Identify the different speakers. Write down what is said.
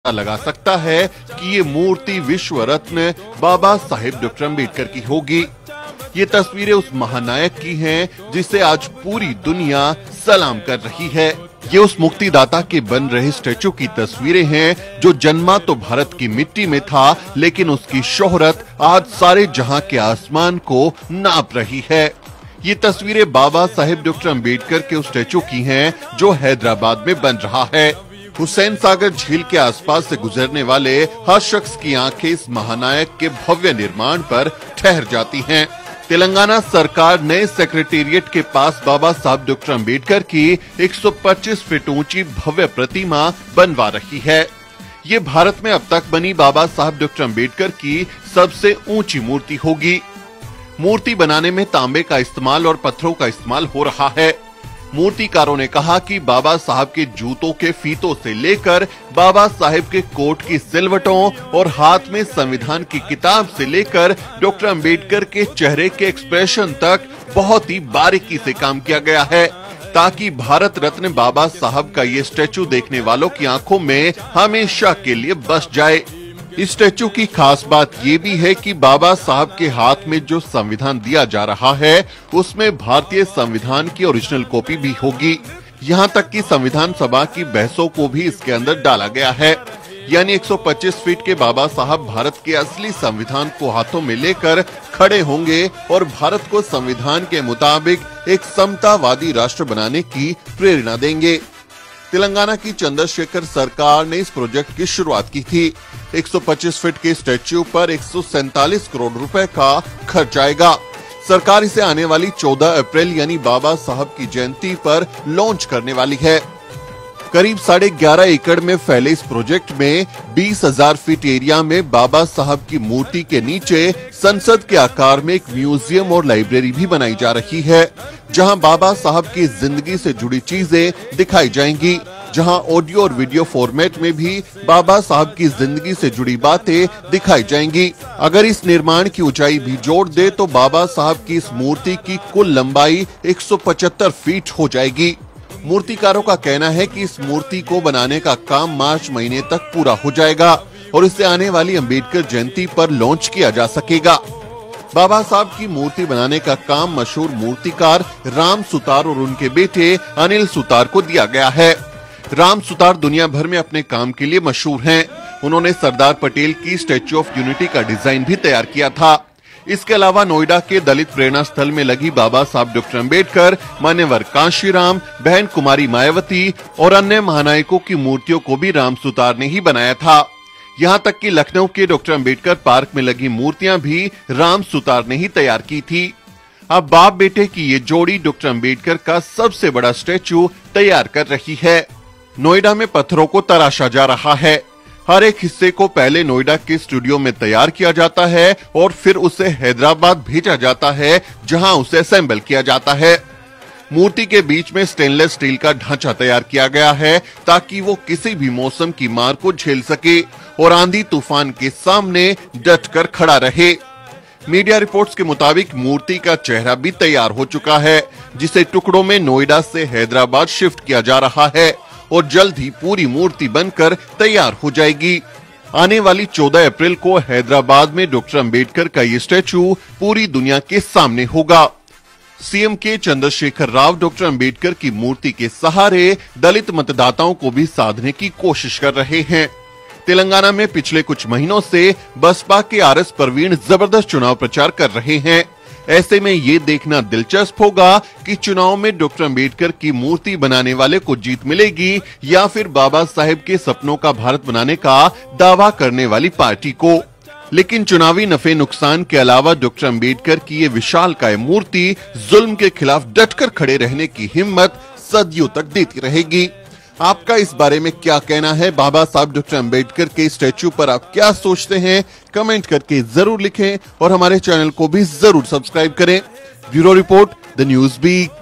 Speaker 1: लगा सकता है कि ये मूर्ति विश्व रत्न बाबा साहेब डॉक्टर अम्बेडकर की होगी। ये तस्वीरें उस महानायक की हैं जिसे आज पूरी दुनिया सलाम कर रही है। ये उस मुक्तिदाता के बन रहे स्टैचू की तस्वीरें हैं जो जन्मा तो भारत की मिट्टी में था, लेकिन उसकी शोहरत आज सारे जहां के आसमान को नाप रही है। ये तस्वीरें बाबा साहेब डॉक्टर अम्बेडकर के उस स्टैचू की हैं जो हैदराबाद में बन रहा है। हुसैन सागर झील के आसपास से गुजरने वाले हर शख्स की आंखें इस महानायक के भव्य निर्माण पर ठहर जाती हैं। तेलंगाना सरकार नए सेक्रेटेरिएट के पास बाबा साहब डॉक्टर अम्बेडकर की 125 फीट ऊंची भव्य प्रतिमा बनवा रही है। ये भारत में अब तक बनी बाबा साहब डॉक्टर अम्बेडकर की सबसे ऊंची मूर्ति होगी। मूर्ति बनाने में तांबे का इस्तेमाल और पत्थरों का इस्तेमाल हो रहा है। मूर्तिकारों ने कहा कि बाबा साहब के जूतों के फीतों से लेकर बाबा साहेब के कोट की सिलवटों और हाथ में संविधान की किताब से लेकर डॉक्टर अम्बेडकर के चेहरे के एक्सप्रेशन तक बहुत ही बारीकी से काम किया गया है, ताकि भारत रत्न बाबा साहब का ये स्टैचू देखने वालों की आंखों में हमेशा के लिए बस जाए। इस स्टैचू की खास बात ये भी है कि बाबा साहब के हाथ में जो संविधान दिया जा रहा है उसमें भारतीय संविधान की ओरिजिनल कॉपी भी होगी। यहाँ तक कि संविधान सभा की बहसों को भी इसके अंदर डाला गया है। यानी 125 फीट के बाबा साहब भारत के असली संविधान को हाथों में लेकर खड़े होंगे और भारत को संविधान के मुताबिक एक समतावादी राष्ट्र बनाने की प्रेरणा देंगे। तेलंगाना की चंद्रशेखर सरकार ने इस प्रोजेक्ट की शुरुआत की थी। 125 फीट के स्टैच्यू पर 147 करोड़ रुपए का खर्च आएगा। सरकार इसे आने वाली 14 अप्रैल यानी बाबा साहब की जयंती पर लॉन्च करने वाली है। करीब 11.5 एकड़ में फैले इस प्रोजेक्ट में 20,000 फीट एरिया में बाबा साहब की मूर्ति के नीचे संसद के आकार में एक म्यूजियम और लाइब्रेरी भी बनाई जा रही है, जहां बाबा साहब की जिंदगी से जुड़ी चीजें दिखाई जाएंगी, जहां ऑडियो और वीडियो फॉर्मेट में भी बाबा साहब की जिंदगी से जुड़ी बातें दिखाई जाएंगी। अगर इस निर्माण की ऊंचाई भी जोड़ दे तो बाबा साहब की इस मूर्ति की कुल लंबाई 175 फीट हो जाएगी। मूर्तिकारों का कहना है कि इस मूर्ति को बनाने का काम मार्च महीने तक पूरा हो जाएगा और इसे आने वाली अम्बेडकर जयंती पर लॉन्च किया जा सकेगा। बाबा साहब की मूर्ति बनाने का काम मशहूर मूर्तिकार राम सुतार और उनके बेटे अनिल सुतार को दिया गया है। राम सुतार दुनिया भर में अपने काम के लिए मशहूर हैं। उन्होंने सरदार पटेल की स्टैच्यू ऑफ यूनिटी का डिजाइन भी तैयार किया था। इसके अलावा नोएडा के दलित प्रेरणा स्थल में लगी बाबा साहब डॉक्टर अम्बेडकर, मान्यवर कांशीराम, बहन कुमारी मायावती और अन्य महानायकों की मूर्तियों को भी राम सुतार ने ही बनाया था। यहाँ तक कि लखनऊ के डॉक्टर अम्बेडकर पार्क में लगी मूर्तियां भी राम सुतार ने ही तैयार की थी। अब बाप बेटे की ये जोड़ी डॉक्टर अम्बेडकर का सबसे बड़ा स्टैचू तैयार कर रही है। नोएडा में पत्थरों को तराशा जा रहा है। हर एक हिस्से को पहले नोएडा के स्टूडियो में तैयार किया जाता है और फिर उसे हैदराबाद भेजा जाता है, जहां उसे असेंबल किया जाता है। मूर्ति के बीच में स्टेनलेस स्टील का ढांचा तैयार किया गया है ताकि वो किसी भी मौसम की मार को झेल सके और आंधी तूफान के सामने डटकर खड़ा रहे। मीडिया रिपोर्ट्स के मुताबिक मूर्ति का चेहरा भी तैयार हो चुका है, जिसे टुकड़ों में नोएडा से हैदराबाद शिफ्ट किया जा रहा है और जल्द ही पूरी मूर्ति बनकर तैयार हो जाएगी। आने वाली 14 अप्रैल को हैदराबाद में डॉक्टर अम्बेडकर का ये स्टैचू पूरी दुनिया के सामने होगा। सीएम के चंद्रशेखर राव डॉक्टर अम्बेडकर की मूर्ति के सहारे दलित मतदाताओं को भी साधने की कोशिश कर रहे हैं। तेलंगाना में पिछले कुछ महीनों से बसपा के आरएस परवीन जबरदस्त चुनाव प्रचार कर रहे हैं। ऐसे में ये देखना दिलचस्प होगा कि चुनाव में डॉक्टर अम्बेडकर की मूर्ति बनाने वाले को जीत मिलेगी या फिर बाबा साहेब के सपनों का भारत बनाने का दावा करने वाली पार्टी को। लेकिन चुनावी नफे नुकसान के अलावा डॉक्टर अम्बेडकर की ये विशालकाय मूर्ति जुल्म के खिलाफ डटकर खड़े रहने की हिम्मत सदियों तक देती रहेगी। आपका इस बारे में क्या कहना है? बाबा साहब डॉक्टर अम्बेडकर के स्टैचू पर आप क्या सोचते हैं? कमेंट करके जरूर लिखें और हमारे चैनल को भी जरूर सब्सक्राइब करें। Bureau report, the news beat.